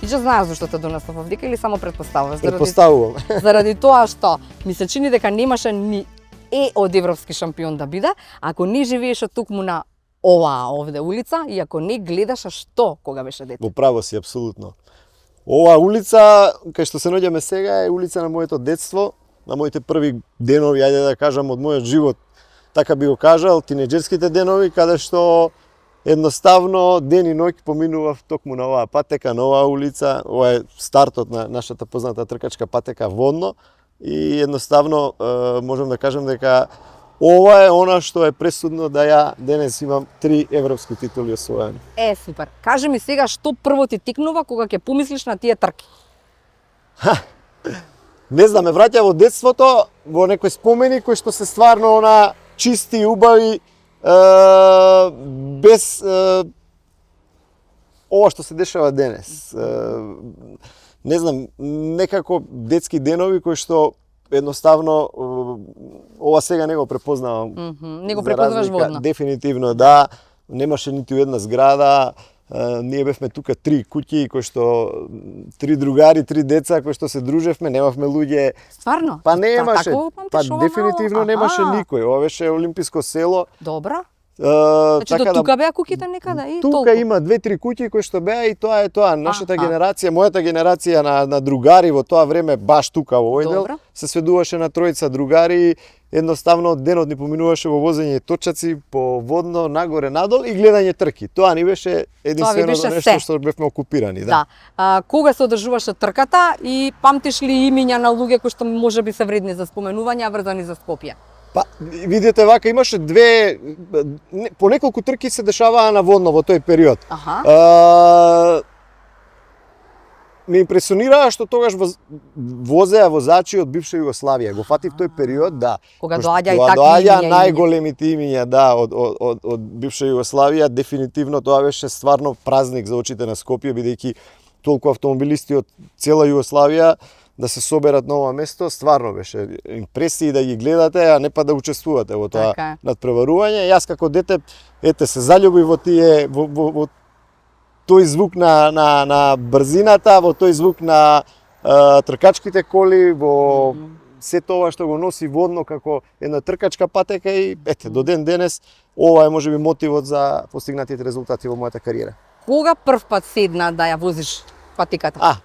Ти ќе знаеш зашто те донесов овдека или само предпоставуваш? Предпоставувам. Заради тоа што ми се чини дека немаше ни од европски шампион да биде, ако не живееше токму на оваа овде улица и ако не гледаше што кога беше дете. Во право си, апсолутно. Оваа улица, кај што се наоѓаме сега, е улица на моето детство, на моите први денови, ајде да кажам, од мојот живот. Така би го кажал, тинеџерските денови, каде што едноставно ден и ноќ поминував токму на оваа патека, на оваа улица. Ова е стартот на нашата позната тркачка патека Водно и едноставно можам да кажам дека ова е она што е пресудно да ја денес имам 3 европски титули освоени. Супер. Кажи ми сега што прво ти текнува кога ќе помислиш на тие трки? Не знам, ме враќа во детството, во некои спомени кои што се стварно она чисти и убави, без ова што се дешава денес. Не знам, некако детски денови кои што едноставно ова сега не го препознавам. Не го препознаваш Водно. Дефинитивно, да. Немаше ниту една зграда. Ние бевме тука 3 куќи кои што 3 другари, 3 деца кои што се дружевме, немавме луѓе. Стварно? Па немаше. Па дефинитивно немаше никој. Ова беше олимписко село. Добра. Значи до тука беа куќите некаде и толку. Тука има 2-3 куќи кои што беа и тоа е тоа. Нашата генерација, мојата генерација на другари во тоа време баш тука во овој дел се сведуваше на тројца другари. Едноставно денот ни поминуваше во возење точаци по Водно, нагоре, надол и гледање трки. Тоа ни беше единственото нешто што бевме окупирани, да. Кога се одржуваше трката и памтиш ли имиња на луѓе кои што можеби се вредни за споменување, врзани за Скопје? Па, видите вака, имаше по неколку трки се дешаваа на Водно во тој период. Ме импресионираа што тогаш возеа возачи од бивша Југославија. Го фатив тој период, да. Кога доаѓа и такви имиња. Најголемите имиња, да, од бивша Југославија. Дефинитивно тоа беше стварно празник за очите на Скопје, бидејќи толку автомобилисти од цела Југославија да се соберат на ова место, стварно беше импресии да ги гледате, а не па да учествувате во тоа надпреварување. Јас како дете, се заљубив во тие во тој звук на брзината, во тој звук на тркачките коли, во се тоа што го носи Водно како една тркачка патека и до ден денес ова е можеби мотивот за постигнатите резултати во мојата кариера. Кога прв пат седна да ја возиш патеката?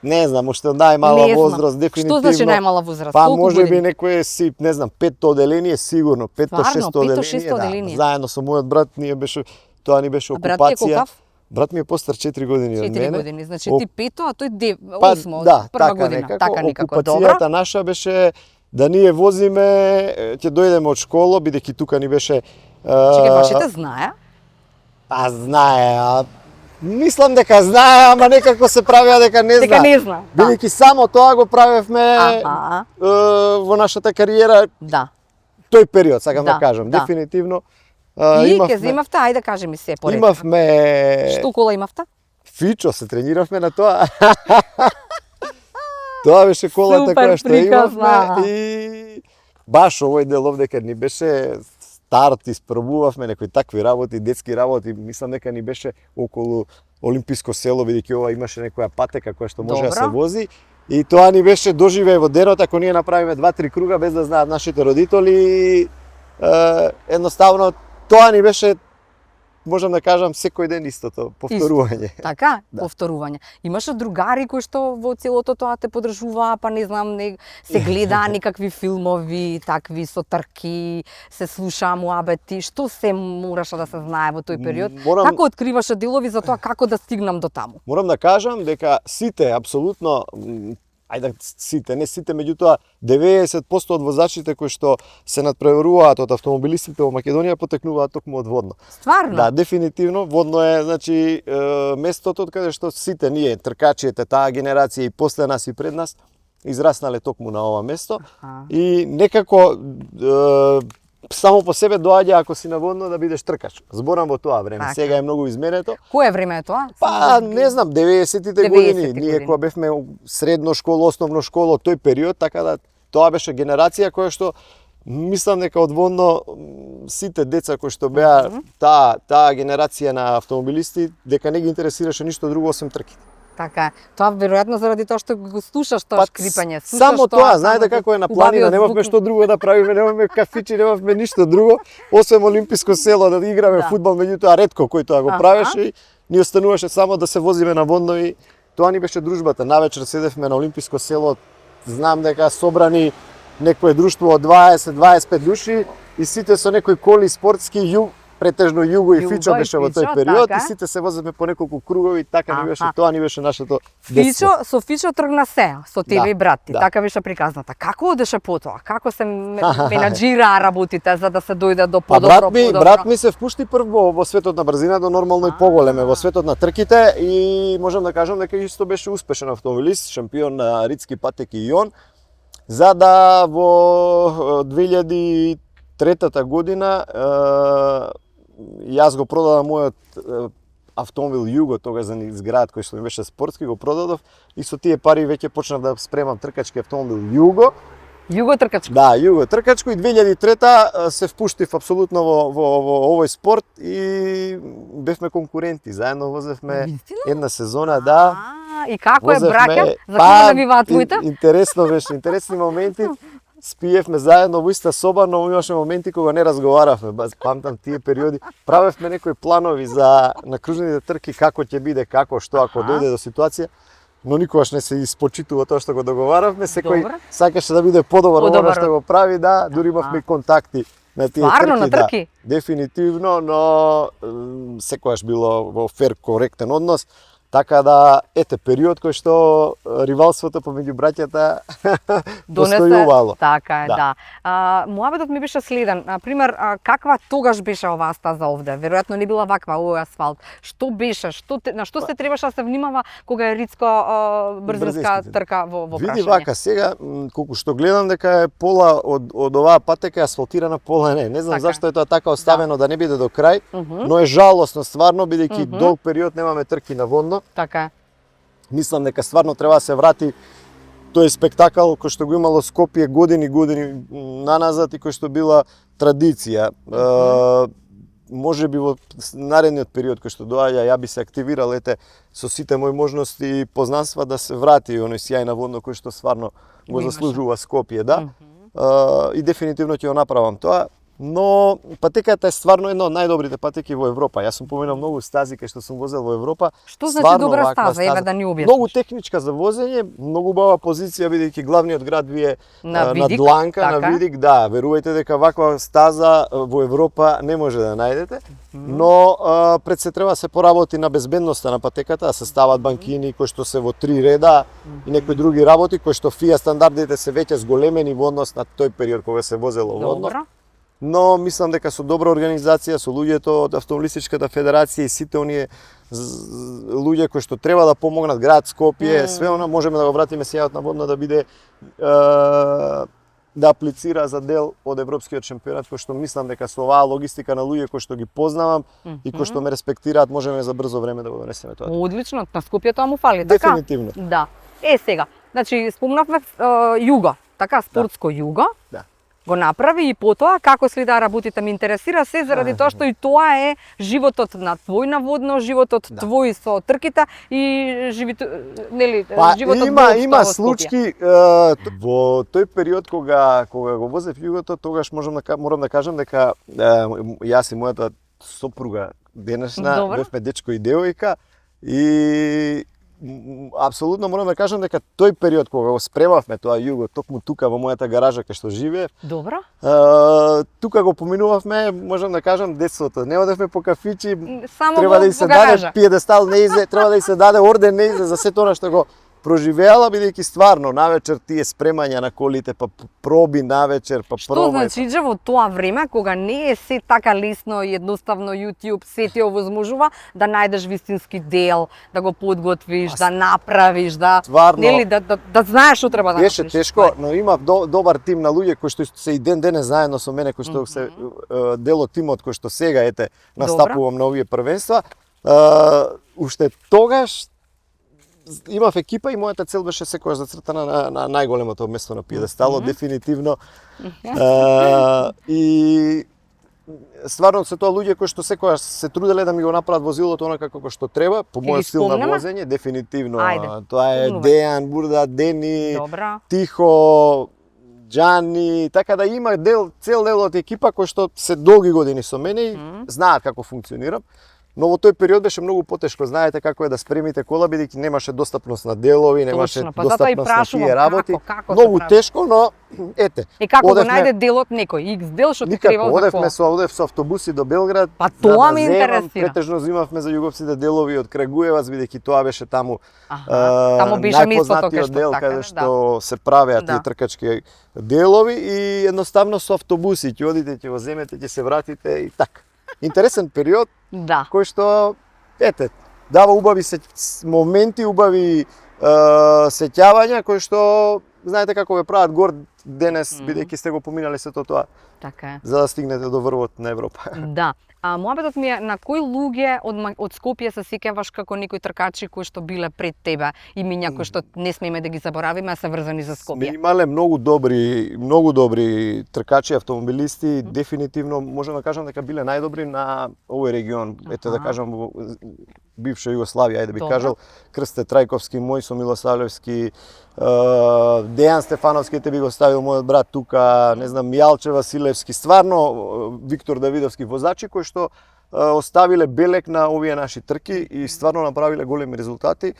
Не знам, уште најмала возраст, дефинитивно. Што значи најмала возраст? Па можеби некое си, не знам, 5-то оделение сигурно, 5-то 6-то оделение. Заедно со мојот брат тоа ни беше окупација. Брат ти е колкав? Брат ми е постар 4 години од мене. 4 години, значи ти 5-то, а тој 8-то, прва година. Така некако. Окупацијата наша беше да ние возиме, ќе дојдеме од школа, бидејќи тука ни беше... Чекај, вашите знаеа? Па знаеа. Мислам дека знае, ама некако се правеа дека не знае. Дека не знае. Бидејќи само тоа го правевме во нашата кариера. Да. Тој период, сакам да кажам, дефинитивно. И ке земавте, ајде кажи ми се поред. Имавме... Што кола имавте? Фичо, се трениравме на тоа. Тоа беше колата која што имавме и баш овој дел овде ни беше старт, испробувавме некои такви работи, детски работи, мислам дека ни беше околу олимписко село, бидејќи ова имаше некоја патека која што може да се вози. И тоа ни беше доживеј во денот, ако ние направиме 2-3 круга без да знаат нашите родители, едноставно тоа ни беше, можам да кажам, секој ден истото, повторување. Така, повторување. Имаше другари кои што во целото тоа те поддржуваа, па не знам, се гледаа некакви филмови, такви со трки, се слушаа муабети, што се мораше да се знае во тој период? Како откриваше делови за тоа како да стигнам до таму? Морам да кажам дека сите, апсолутно, не сите, меѓутоа 90% од возачите кои што се надпреваруваат од автомобилистите во Македонија потекнуваат токму од Водно. Стварно? Да, дефинитивно. Водно е, значи, местото од каде што сите ние, тркачите, таа генерација и после нас и пред нас, израснале токму на ова место. И некако само по себе доаѓа ако си на Водно да бидеш тркач. Зборам во тоа време. Сега е многу изменето. Кое време е тоа? Па, не знам, 90-тите години. Ние кога бевме средно школа, основно школа, тој период, така да тоа беше генерација која што мислам дека од Водно сите деца кои што беа таа генерација на автомобилисти, дека не ги интересираше ништо друго освен трките. Така е. Тоа веројатно заради тоа што го слушаш тоа шкрипање. Слушаш Само тоа, знаете како е на планина, убавиот немавме звук. што друго да правиме, немавме кафичи, немавме ништо друго, освен олимписко село да играме Да. фудбал, меѓутоа ретко кој тоа го Аха. правеше и ни остануваше само да се возиме на водно и тоа ни беше дружбата. Навечер седевме на олимписко село, знам дека собрани некое друштво од 20-25 души и сите со некои коли спортски, претежно Југо и Југо Фичо и беше во тој Фичо, период така. и сите се возевме по неколку кругови, така ни беше, Аха. тоа ни беше нашето Фичо, детство. со Фичо тргна се, со тебе Да, и брат ти, да. така беше приказната. Како одеше потоа? Како се менаџираа работите за да се дојде до Па подобро, брат ми се впушти прв во светот на брзина, до нормално и поголем е во светот на трките и можам да кажам дека исто беше успешен автомобилист, шампион на ридски патеки и он, за да во 2003 година јас го продадам мојот автомобил Југо, тогаш за зградат кој што ми беше спортски, го продадов и со тие пари веќе почнав да спремам тркачки автомобил Југо. Југо тркачко. Да, Југо тркачко и 2003 се впуштив апсолутно во овој спорт и бевме конкуренти. Заедно возевме Вистина? една сезона, да. И како е Возевме- браќа? За Па, кога да биваат твоите? Интересно беше, интересни моменти. Спиевме заедно во иста соба, но имаше моменти кога не разговаравме. Памтам тие периоди. Правевме некои планови за на кружните трки, како ќе биде, како, што ако Аха. дојде до ситуација. Но никогаш не се испочитува тоа што го договаравме. Секој Добро. сакаше да биде подобар во Подобар она што го прави, да. Дури имавме контакти на тие Стварно, трки, на трки? да. Дефинитивно, но секогаш било во фер, коректен однос. Така да, ете, период кој што ривалството помеѓу браќата постојувало. Така е, Да. да. Муабетот ми беше следен. Пример, каква тогаш беше оваа стаза овде? Веројатно не била ваква овој асфалт. Што беше? На што се требаше да се внимава кога е ридско брзинска Брзинските. трка во Види прашање? вака, сега, колку што гледам дека е пола од оваа патека е асфалтирана, пола не. Не знам Така. зашто е тоа така оставено да не биде до крај, Мгм. но е жалосно стварно, бидејќи Мгм. долг период немаме трки на водно. Така е. Мислам дека стварно треба да се врати тој спектакл кој што го имало Скопје години наназад и кој што била традиција. Може би во наредниот период кој што доаѓа, ја би се активирал со сите мои можности и познанства да се врати оној сјај на водно кој што стварно го имаше. заслужува Скопје, да. И дефинитивно ќе го направам тоа. Но патеката е стварно една од најдобрите патеки во Европа. Јас сум поминал многу стази кај што сум возел во Европа. Што значи Стварно добра ваква стаза? Еве да ни објасниш. Многу техничка за возење, многу убава позиција бидејќи главниот град ви е На на Видик, дланка, така. на Видик, да, верувајте дека ваква стаза во Европа не може да најдете, но пред се треба да се поработи на безбедноста на патеката, да се стават банкини кои што се во 3 реда и некои други работи кои што FIA стандардите се веќе зголемени во однос на тој период кога се возело водно. Добро. Но мислам дека со добра организација, со луѓето од Автомобилистичката федерација и сите оние луѓе кои што треба да помогнат град Скопје, све она можеме да го вратиме сејот на водно да биде да аплицира за дел од европскиот шампионат, кој што мислам дека со оваа логистика на луѓе кои што ги познавам и кои што ме респектираат, можеме за брзо време да го донесеме тоа. Одлично, на Скопје тоа му фали, така? Дефинитивно. Да. Сега, значи спомнавме Југо, така, спортско Југо. Да. Го направи и потоа како следа да работите ме интересира се заради тоа што и тоа е животот на твој наводно, животот твој со трките и нели животот има во Скопје. случаи во тој период кога го возев Југото, тогаш морам да кажам дека јас и мојата сопруга денешна Добро. бевме дечко и девојка и апсолутно морам да кажам дека тој период кога го спремавме тоа Југо токму тука во мојата гаража кај што живеев, Добро. тука го поминувавме, можам да кажам, детството. Не одевме по кафичи, Само треба да и во се гаража. даде пиедестал неизе, треба да и се даде орден неизе за сето она што го проживеала, бидејќи стварно навечер тие спремања на колите, па проби навечер, па Што пробај. значи идзе во тоа време кога не е се така лесно и едноставно YouTube се ти овозможува да најдеш вистински дел, да го подготвиш, да направиш, да Стварно. нели да знаеш што треба да Беше направиш. тешко, но има добар тим на луѓе кои што се и ден денес заедно со мене, кои што се дел од тимот кој што сега настапувам на овие првенства. Уште тогаш имав екипа и мојата цел беше секогаш зацртана на најголемото место на пиедесталот, дефинитивно. И стварно се тоа луѓе кои што секогаш се труделе да ми го направат возилото онака како што треба, по Ќе ги мојот стил на спомнеме? возење, дефинитивно. Ајде, Тоа е спомнувај. Дејан, Бурда, Дени, Добра. Тихо, Џани, така да има цел дел од екипа кои што се долги години со мене и знаат како функционирам. Но во тој период беше многу потешко. Знаете како е да спремите кола, бидејќи немаше достапност на делови, немаше Точно, па затоа и достапност на прашувам тие работи. како се Многу прави? тешко, но ете. И како го одевме- најде делот некој, X дел што ти Никако, требал за кола? одев со автобуси до Белград. Па за тоа да ме земам, интересира. Претежно земавме за југовците делови од Крагуевац, бидејќи тоа беше таму Таму беше местото кај најпознатиот што дел така, каде да. што се правеа Да. тие тркачки делови и едноставно со автобуси ќе одите, ќе го земете, ќе се вратите и така. Интересен период Да. кој што ете дава убави моменти, убави сеќавања кои што знаете како ве прават горд денес бидејќи сте го поминале сето тоа Така е. за да стигнете до врвот на Европа. Да. А муабетот ми е на кои луѓе од Скопје се сеќаваш како некои тркачи кои што биле пред тебе, имиња кои што не смееме да ги заборавиме, а се врзани за Сме Скопје? имале многу добри тркачи, автомобилисти, дефинитивно можам да кажам дека биле најдобри на овој регион. Ете да кажам во бивша Југославија, ајде би Добро. кажал Крсте Трајковски, Мојсо Милосавлевски, Дејан Стефановски те би го ставил мојот брат тука, не знам Јалче Василевски, стварно Виктор Давидовски возачи кои што оставиле белек на овие наши трки и стварно направиле големи резултати.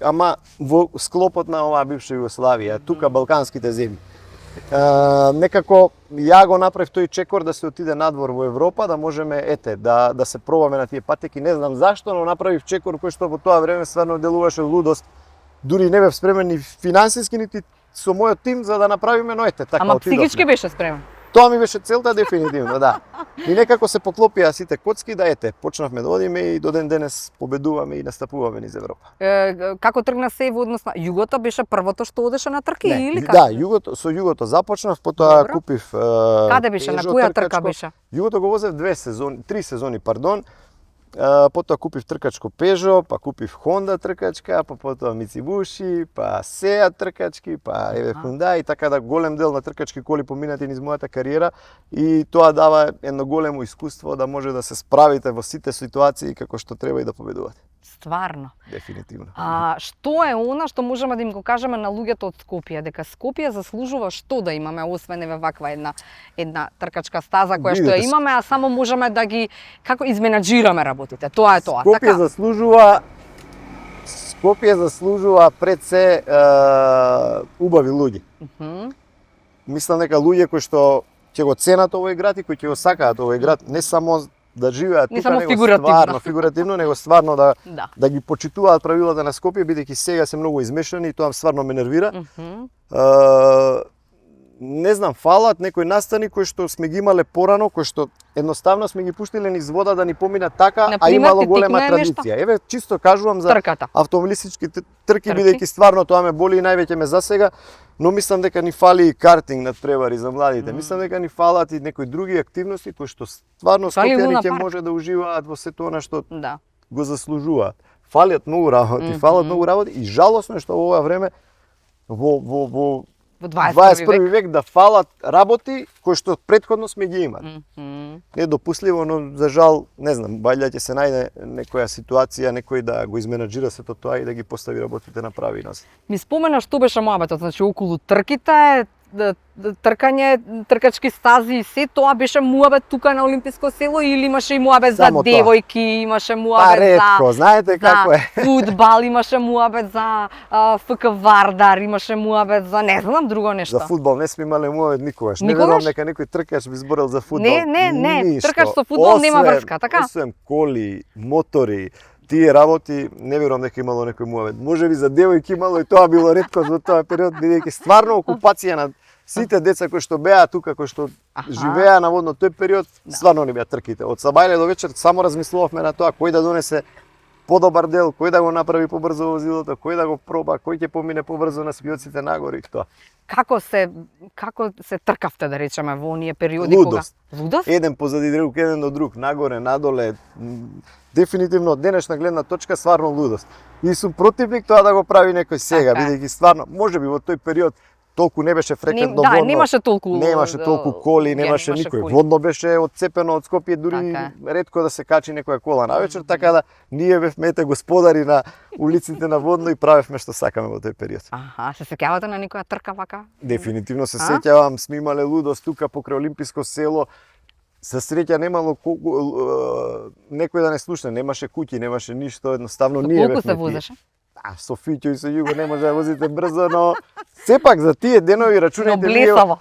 Ама во склопот на оваа бивша Југославија, тука балканските земји. Некако ја го направив тој чекор да се отиде надвор во Европа, да можеме да се пробаме на тие патеки. Не знам зашто, но направив чекор кој што во тоа време стварно делуваше лудост. Дури не бев спремен ни финансиски нити со мојот тим за да направиме, но така Ама отидовме. психички беше спремен. Тоа ми беше целта дефинитивно, да. И некако се поклопија сите коцки да почнавме да одиме и до ден денес победуваме и настапуваме низ Европа. Како тргна се во однос на југото беше првото што одеше на трки или како? Да, со југото започнав, потоа Добро. купив Каде беше, на Peugeot која трка тркачко. беше? Југото го возев 3 сезони, пардон. Потоа купив тркачко Peugeot, па купив Honda тркачка, па потоа Mitsubishi, па Seat тркачки, па еве Hyundai, така да голем дел на тркачки коли поминати низ мојата кариера и тоа дава едно големо искуство да може да се справите во сите ситуации како што треба и да победувате. Стварно. Дефинитивно. А што е она што можеме да им го кажеме на луѓето од Скопје, дека Скопје заслужува што да имаме освен еве ваква една тркачка стаза која што ја Видете, имаме, а само можеме да ги како изменаџираме работите. Тоа е тоа. Скопје заслужува пред се убави луѓе. Мислам дека луѓе кои што ќе го ценат овој град и кои ќе го сакаат овој град, не само да живеат Не тука, само него фигуративно. фигуративно, него стварно Да. да ги почитуваат правилата на Скопје, бидејќи сега се многу измешани и тоа стварно ме нервира. Не знам, фалат некои настани кои што сме ги имале порано, кои што едноставно сме ги пуштиле низ вода да ни поминат така, а Например, имало ти голема тикнува нешто? традиција. Еве, чисто кажувам за Трката. автомобилистички трки, Трки. бидејќи стварно тоа ме боли и највеќе ме засега, но мислам дека ни фали и картинг на превари за младите. Мислам дека ни фалат и некои други активности кои што стварно Фали скопјани Луна ќе парк. може да уживаат во сето она што Да. го заслужуваат. Фалат многу работи, и жалосно е што во ова време во Во 21 век да фалат работи кои што претходно сме ги имали. Недопустливо, но за жал, не знам, бајле ќе се најде некоја ситуација, некој да го изменаџира сето тоа и да ги постави работите на прави начин. Ми спомена што беше муабетот, значи околу трките, тркање, тркачки стази и се тоа беше муабет тука на Олимписко село или имаше и муабет за Само тоа. девојки, имаше Па муабет ретко, знаете како е. фудбал, имаше муабет за ФК Вардар, имаше муабет за не знам друго нешто. За фудбал не сме имале муавет никогаш. Не Никогаш? верувам дека некој тркач би зборел за фудбал. Не, Ништо. тркач со фудбал нема Освен- врска, така? Освен коли, мотори, тие работи, не верувам дека имало некој муавет. Можеби за девојки имало и тоа било ретко во тоа период, бидејќи стварно окупација на сите деца кои што беа тука, кои што живеа наводно тој период, стварно не беа трките. Од сабајле до вечер само размислувавме на тоа кој да донесе подобар дел, кој да го направи побрзо возилото, кој да го проба, кој ќе помине побрзо на спиоците нагоре и тоа. Како се тркавте да речеме во оние периоди Лудост. кога? Лудост? Еден позади друг, еден до друг, нагоре, надоле. Дефинитивно од денешна гледна точка стварно лудост. И сум противник тоа да го прави некој сега, Така е. бидејќи стварно, можеби во тој период толку не беше фреквентно Да, водно. немаше толку Немаше толку коли, немаше никој. коли. Водно беше одцепено од Скопје, дури Така ретко да се качи некоја кола навечер, така да ние бевме господари на улиците на Водно и правевме што сакаме во тој период. Аха, се сеќавате на некоја трка вака? Дефинитивно се сеќавам, сме имале лудост тука покрај Олимписко село. За среќа немало некој да не слуша, немаше куќи, немаше ништо, едноставно ние Колку се бевме тие. возеше? Со Фиќо и со Југо не може да возите брзо, но сепак за тие денови рачунајте Но блесаво.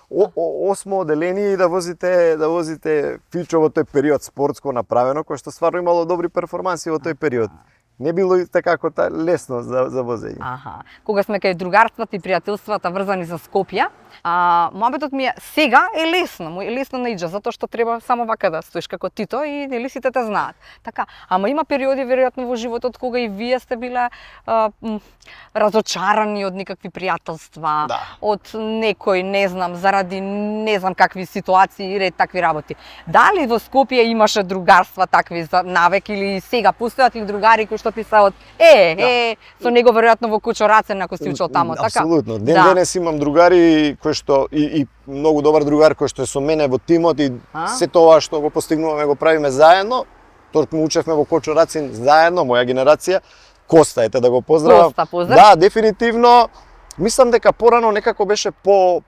осмо оделение и да возите Фиќо во тој период спортско направено, кој што стварно имало добри перформанси во тој период. Не било и така лесно за возење. Аха. Кога сме кај другарствата и пријателствата врзани за Скопје, моабетот ми е сега е лесно, е лесно наиѓа, затоа што треба само вака да стоиш како Тито и нели сите те знаат. Така, ама има периоди веројатно во животот кога и вие сте биле разочарани од некакви пријателства, Да. од некој, не знам, заради не знам какви ситуации и ред такви работи. Дали во Скопје имаше другарства такви за навек или сега постојат ли другари кои што ти се од со него веројатно во Кучорацен ако си учел тамо, така? Апсолутно. Денес имам другари кои што и многу добар другар кој што е со мене во тимот и се тоа што го постигнуваме го правиме заедно. Торку учевме во Кочорацин заедно, моја генерација. Коста, ете да го поздравам. Коста, поздрав. Да, дефинитивно. Мислам дека порано некако беше по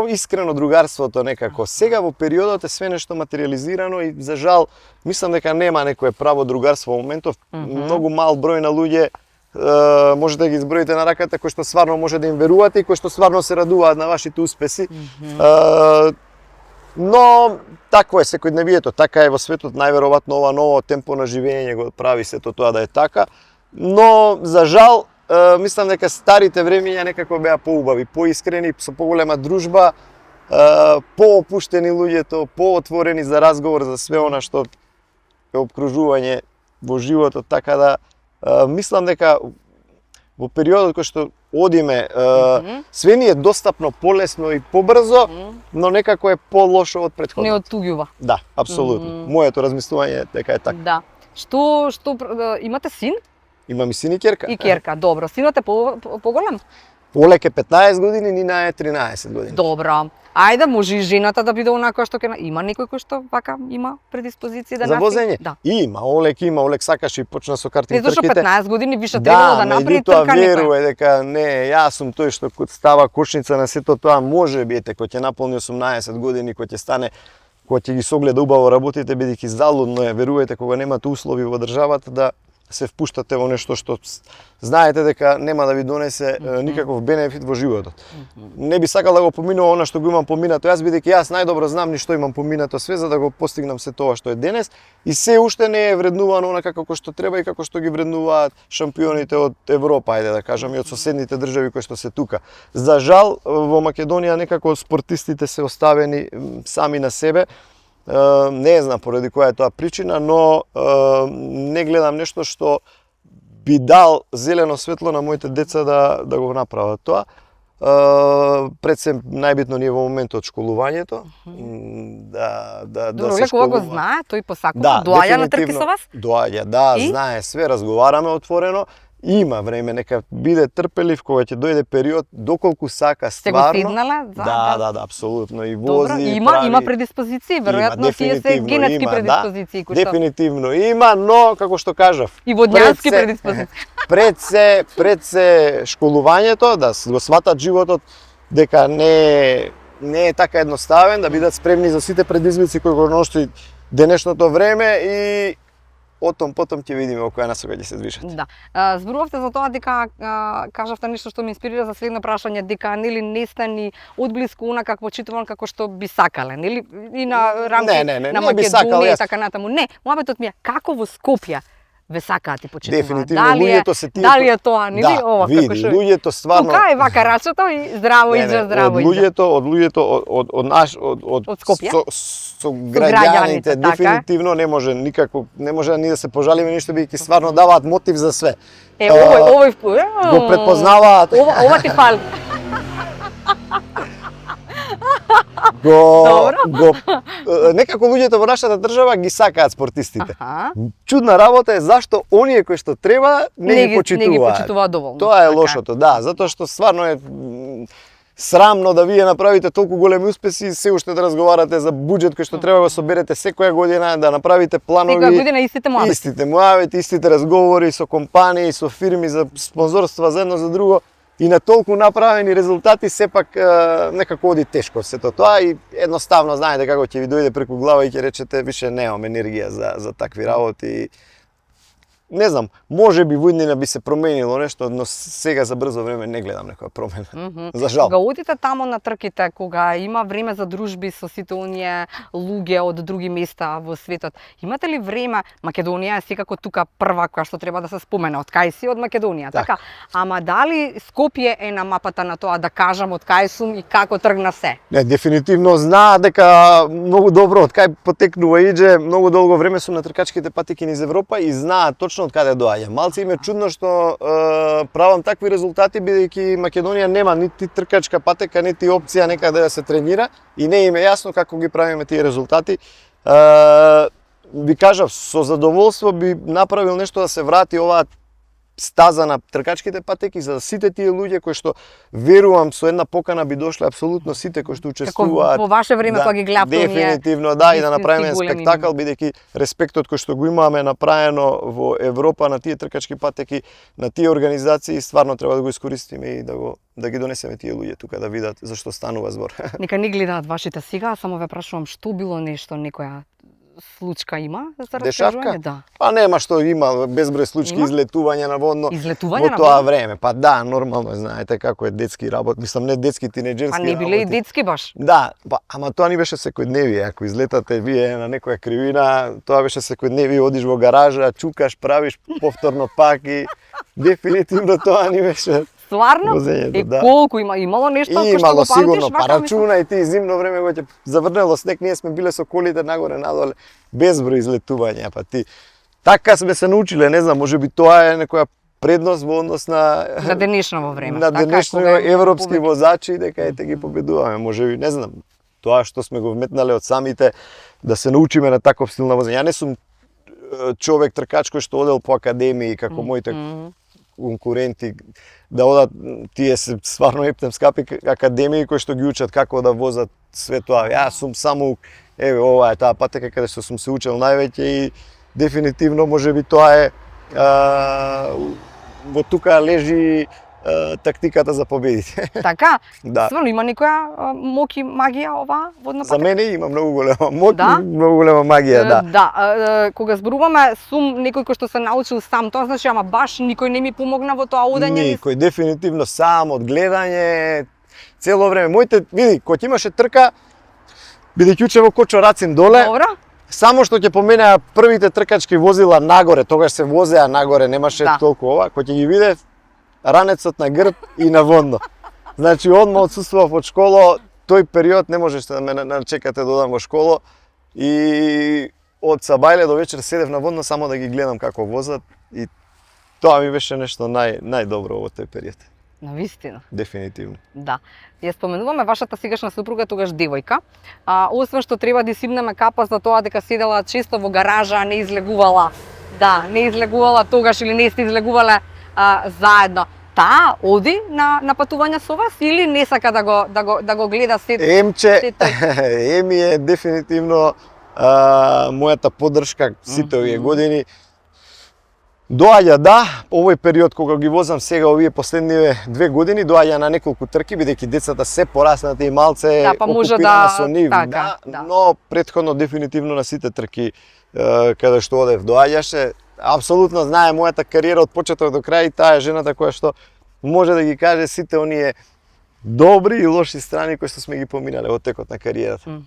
искрено другарството некако. Сега во периодот е све нешто материјализирано и за жал мислам дека нема некое право другарство во моментов. Многу мал број на луѓе можете да ги изброите на раката кои што стварно може да им верувате и кои што стварно се радуваат на вашите успеси. Но такво е секојдневието, така е во светот, најверојатно ова ново темпо на живење го прави сето тоа да е така. Но за жал мислам дека старите времиња некако беа поубави, поискрени, со поголема дружба, поопуштени луѓето, поотворени за разговор за све она што е обкружување во животот, така да мислам дека во периодот кој што одиме, све ни е достапно полесно и побрзо, но некако е полошо од Не претходно. оттуѓува. Да, апсолутно. Моето размислување е дека е така. Да. Што имате син Имам и син и ќерка. и ќерка? Добро. Синот е поголем? Олек е 15 години, Нина е 13 години. Добро. Ајде, може и жената да биде онака што има некој кој што вака има предиспозиција да За нафти? возење? Да. Има, Олек сакаше и почна со Не картинг зашто трките. 15 години више требало да направи меѓутоа трка некој. верува дека не, јас сум тој што кога става кошница на сето тоа, може би ете кога ќе наполни 18 години, кога ќе стане, кога ќе ги согледа убаво работите, бидејќи залудно е, верувајте кога немате услови во државата да се впуштате во нешто што знаете дека нема да ви донесе никаков бенефит во животот. Не би сакал да го поминувам она што го имам поминато јас, бидејќи јас најдобро знам ни што имам поминато све за да го постигнам се тоа што е денес и се уште не е вреднувано онака како што треба и како што ги вреднуваат шампионите од Европа, ајде да кажам, и од соседните држави кои што се тука. За жал во Македонија некако спортистите се оставени сами на себе. Не знам поради која е тоа причина, но не гледам нешто што би дал зелено светло на моите деца да го направат тоа. Пред се најбитно ни е во моментот школувањето. Да Добро, се Олег ова го школува. знае, тој посакува, Да, доаѓа на трки дефинитивно со вас? Доаѓа, да, И? знае све, разговараме отворено. Има време, нека биде трпелив кога ќе дојде период доколку сака Сте го стварно. седнале? Да, апсолутно и Добро, вози, има прави. предиспозиции, веројатно тие се дефинитивно генетски има, предиспозиции кои што Дефинитивно има, но како што кажав, и водњански пред се- предиспозиции. пред се школувањето, да го сватат животот дека не е така едноставен, да бидат спремни за сите предизвици кои го носи денешното време и потом ќе видиме во која насока ќе се движат. Да. Зборувавте за тоа дека кажавте нешто што ме инспирира за следно прашање, дека нели не сте ни одблиску онака како почитуван како што би сакале, нели? И на рамки Не, на не би сакал Македонија и јас. така натаму. Не, мојабетот ми е како во Скопје ве сакаат и почитуваат. Дефинитивно Дали е, луѓето се тие дали е тоа, нели? Да, Ова види, како што луѓето стварно тука е вака рачето и здраво иđе, здраво од иđе. луѓето од наш од Скопје? со граѓаните, граѓаните така е. дефинитивно не може ни да се пожалиме ништо бидејќи стварно даваат мотив за све. Овој Го предпознаваат. Ова ти фали. Некако луѓето во нашата држава ги сакаат спортистите. Аха. Чудна работа е зашто оние кои што треба не ги почитуваат. Доволно. Тоа е Така. лошото, да, затоа што стварно е срамно да вие направите толку големи успеси и се уште да разговарате за буџет кој што треба да го соберете секоја година, да направите планови. Секоја година истите муабети. Истите муабети, истите разговори со компании, со фирми за спонзорства за едно за друго. И на толку направени резултати сепак некако оди тешко сето тоа и едноставно знаете како ќе ви дојде преку глава и ќе речете више немам енергија за такви работи. Не знам, може би во иднина би се променило нешто, но сега за брзо време не гледам некоја промена. За жал. Кога одите тамо на трките, кога има време за дружби со сите оние луѓе од други места во светот, имате ли време? Македонија е секако тука прва која што треба да се спомене, од кај си од Македонија, така? Ама дали Скопје е на мапата на тоа да кажам од кај сум и како тргна се? Не, дефинитивно знаат дека многу добро од кај потекнува иџе, многу долго време сум на тркачките патеки низ Европа и знаат точно од каде доаѓа. Малце им е чудно што правам такви резултати бидејќи Македонија нема нити тркачка патека, нити опција некаде да се тренира и не им е јасно како ги правиме тие резултати. Ви кажав, со задоволство би направил нешто да се врати оваа стаза на тркачките патеки за сите тие луѓе кои што верувам со една покана би дошле апсолутно сите кои што учествуваат. Како во ваше време кога ги гледав оние. Дефинитивно да, и да направиме големи спектакл бидејќи респектот кој што го имаме направено во Европа на тие тркачки патеки, на тие организации стварно треба да го искористиме и да ги донесеме тие луѓе тука да видат зашто станува збор. Нека не гледаат вашите сега, само ве прашувам што било нешто, некоја случка има за раскажување? Да. Па нема што има, безброј случаи излетување на водно. Излетување во тоа време. Па да, нормално знаете како е детски работ, мислам не детски, тинеџерски. А не биле и детски баш? Да, па ама тоа ни беше секојдневие, ако излетате вие на некоја кривина, тоа беше секојдневие, одиш во гаража, чукаш, правиш повторно пак и дефинитивно тоа ни беше. Стварно? Да. Колку имало нешто кој што имало го памтиш? сигурно, па рачунај ти зимно време кога ќе заврнело снег, ние сме биле со колите нагоре надоле, безброј излетувања, па ти така сме се научиле, не знам, можеби тоа е некоја предност во однос на денешно време. На денешно европски возачи дека ете ги победуваме, можеби, не знам. Тоа што сме го вметнале од самите да се научиме на таков стил на возење. Ја не сум човек тркач кој што одел по академии како моите конкуренти да одат, тие се стварно ептем скапи академии кои што ги учат како да возат све тоа. Јас сум само еве ова е таа патека каде што сум се учел највеќе и дефинитивно можеби тоа е во тука лежи тактиката за победите. Така? Да. Стварно има некоја моки магија ова водна патека? За мене има многу голема моќ, Да? многу голема магија, да. Да, кога зборуваме сум некој кој што се научил сам, тоа значи ама баш никој не ми помогна во тоа одење. Никој, дефинитивно сам од гледање цело време. Моите, види, кога ќе имаше трка, бидејќи уче во Кочо Рацин доле, Добро? само што ќе поменеа првите тркачки возила нагоре, тогаш се возеа нагоре, немаше толку ова, кога ќе ги видев ранецот на грб и на водно. Значи, одма отсуствував од школа, тој период не можеше да ме начекате да одам во школа и од сабајле до вечер седев на водно само да ги гледам како возат и тоа ми беше нешто најдобро во тој период. Навистина. Дефинитивно. Да. Ја споменуваме вашата сегашна супруга, тогаш девојка. Освен што треба да симнеме капа за тоа дека седела често во гаража, не излегувала. Да, не излегувала тогаш или не сте излегувале заедно. Таа оди на патување со вас или не сака да го гледа сет? Емче, Еми е дефинитивно мојата поддршка сите овие години. Доаѓа, да, овој период кога ги возам сега овие последниве 2 години, доаѓа на неколку трки, бидејќи децата се пораснати и малце окупирана со нив, да. Но претходно дефинитивно на сите трки каде што одев доаѓаше. Апсолутно знае мојата кариера од почеток до крај и таа е жената која што може да ги каже сите оние добри и лоши страни кои што сме ги поминале во текот на кариерата.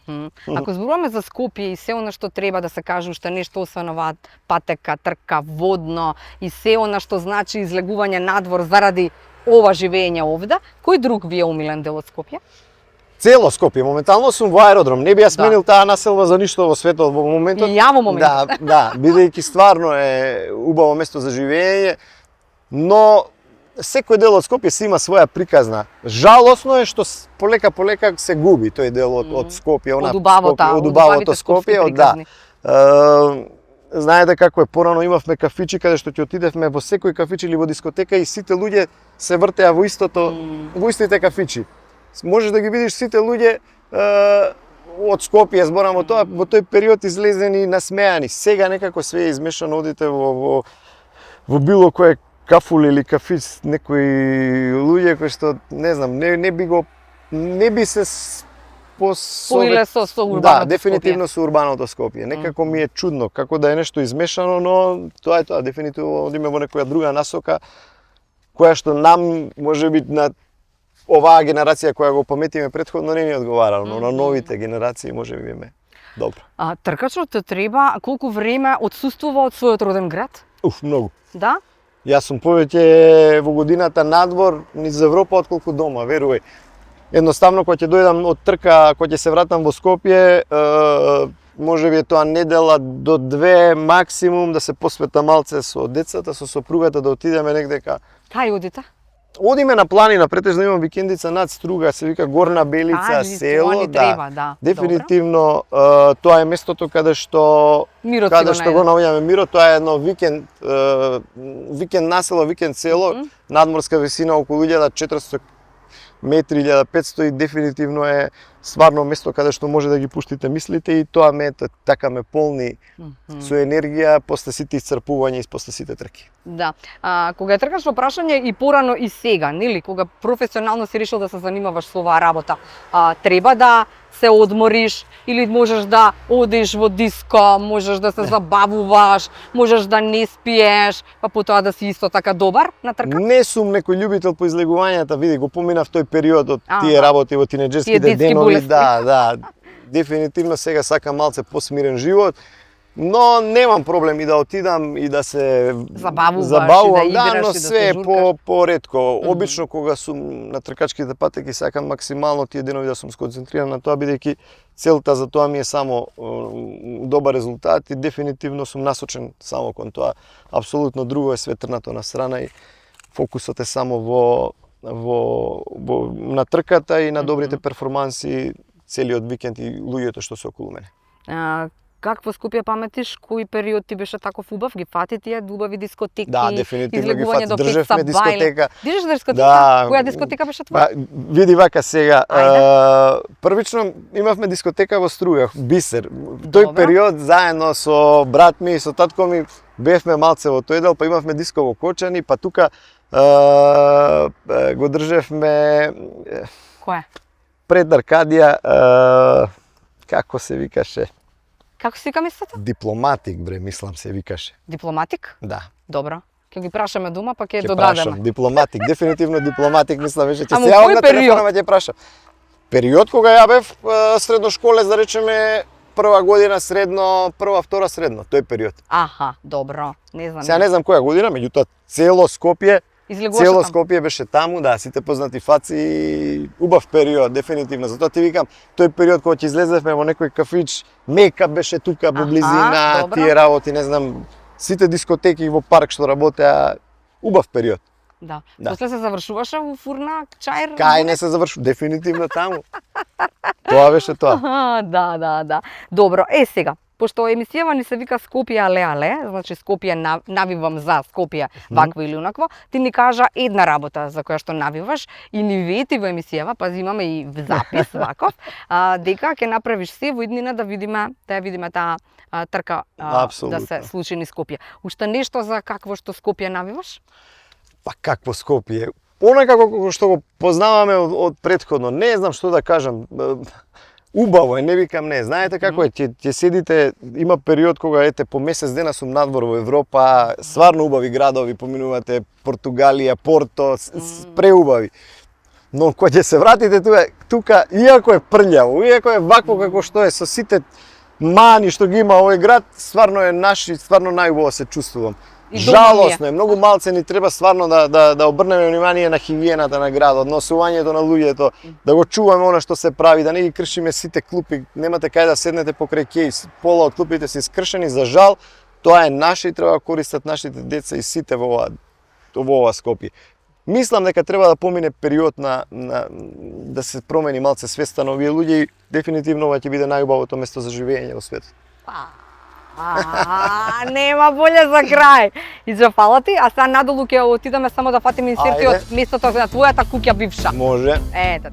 Ако зборуваме за Скопје и се она што треба да се каже уште нешто освен оваа патека, трка, водно и се она што значи излегување надвор заради ова живење овде, кој друг ви е умилен дел од Скопје? Цело Скопје, моментално сум во аеродром, не би ја сменил таа населба за ништо во светот во моментот. И ја во моментот. Да, бидејќи стварно е убаво место за живење, но секој дел од Скопје си има своја приказна. Жалосно е што полека се губи тој дел од Скопје, Од убавота, од убавото Скопје, да. Знаете како е, порано имавме кафичи каде што ќе отидевме во секој кафич или во дискотека и сите луѓе се вртеа во истите кафичи. Можеш да ги видиш сите луѓе од Скопје, зборам во тој период излезени насмеани. Сега некако све е измешано, одите во било кој кафул или кафич, некои луѓе кои што не знам, не би се Споиле со урбаното Да, дефинитивно со урбаното Скопје. Некако ми е чудно како да е нешто измешано, но тоа е тоа, дефинитивно одиме во некоја друга насока која што нам можеби на оваа генерација која го паметиме претходно не ни одговара, но на новите генерации можеби им е добро. Тркачот треба колку време отсуствува од својот роден град? Многу. Да? Јас сум повеќе во годината надвор низ Европа отколку дома, верувај. Едноставно кога ќе дојдам од трка, кога ќе се вратам во Скопје, можеби е тоа недела до 2 максимум да се посвета малце со децата, со сопругата, да отидеме негдека. Кај одите? Одиме на планина, претежно имам викендица над Струга, се вика Горна Белица, село, да. Дефинитивно тоа е местото каде што го наоѓаме мирот, тоа е едно викенд насело, викенд село, надморска висина околу 1400 метри, 1500 и дефинитивно е стварно место каде што може да ги пуштите мислите и тоа така ме полни со енергија после сите исцрпувања и после сите трки. Да. Кога тркаш во прашање и порано и сега, нели, кога професионално си решил да се занимаваш со оваа работа, треба да се одмориш или можеш да одиш во диско, можеш да се забавуваш, можеш да не спиеш, па потоа да си исто така добар на трка? Не сум некој љубител по излегувањата, види, го поминав тој период од тие работи во тинеџерските денови, да. Дефинитивно сега сакам малце посмирен живот. Но немам проблем и да отидам и да се забавувам, да, но се све поретко. Обично кога сум на тркачките патеки сакам максимално тие денови да сум сконцентриран на тоа, бидејќи целта за тоа ми е само добар резултат и дефинитивно сум насочен само кон тоа. Апсолутно друго е светрнато на страна и фокусот е само на трката и на добрите перформанси целиот викенд и луѓето што се околу мене. Как во Скопје паметиш, кој период ти беше таков убав? Ги фати тие убави дискотеки? Да, дефинитивно ги фати. Држевме дискотека. Држеш дискотека? Да. Која дискотека беше твоја? Види вака сега. Првично имавме дискотека во Струга, Бисер. Тој период заедно со брат ми и со татко ми бевме малце во тој дел, па имавме диско во Кочани, па тука го држевме Која? Пред Аркадија, како се викаше? Како се вика местото? Дипломатик, бре, мислам се викаше. Дипломатик? Да. Добро. Ќе ги прашаме дома, па ќе додадеме. прашам, дипломатик, дефинитивно дипломатик, мислам веќе ќе се јавам на телефона, ќе прашам. Период кога ја бев средношколец, да речеме, прва година средно, прва, втора средно, тој период. Аха, добро. Не знам. Сега не знам која година, меѓутоа цело Скопје, Цело Скопје беше таму, да, сите познати фаци, убав период, дефинитивно. Затоа ти викам, тој период кога ќе излезевме во некој кафич, мекап беше тука во близина, тие работи, не знам, сите дискотеки во парк што работеа, убав период. Да. После се завршуваше во Фурна, Чаир? Кај не се завршува, дефинитивно таму. Тоа беше тоа. Да. Добро, сега. Пошто емисијава ни се вика Скопје але, значи Скопје навивам за Скопје вакво или онакво, ти ни кажа една работа за која што навиваш и ни вети во емисијава, пази имаме и запис ваков, дека ќе направиш се во иднина да ја видиме таа трка да се случи низ Скопје. Уште нешто за какво што Скопје навиваш? Па какво Скопје? Онакако што го познаваме од претходно, не знам што да кажам. Убаво е, не викам не. Знаете како е, ќе седите, има период кога по месец дена сум надвор во Европа, стварно убави градови, поминувате Португалија, Порто, преубави. Но кога ќе се вратите тука, иако е прљаво, иако е вакво како што е, со сите мани што ги има овој град, стварно е стварно најубаво се чувствувам. Жалосно е, многу малце ни треба стварно да обрнеме внимание на хигиената на градот, односувањето на луѓето, да го чуваме она што се прави, да не ги кршиме сите клупи, немате кај да седнете покрај кеј, пола од клупите се искршени, за жал, тоа е наше и треба да користат нашите деца и сите во ова Скопје. Мислам дека треба да помине период да се промени малце свеста на овие луѓе и дефинитивно ова ќе биде најубавото место за живење во светот. Нема боле за крај. Изжафала ти, а сега надолу ќе отидеме само да фатиме инсерти Ајде. од местото на твојата куќа бивша. Може. Ете.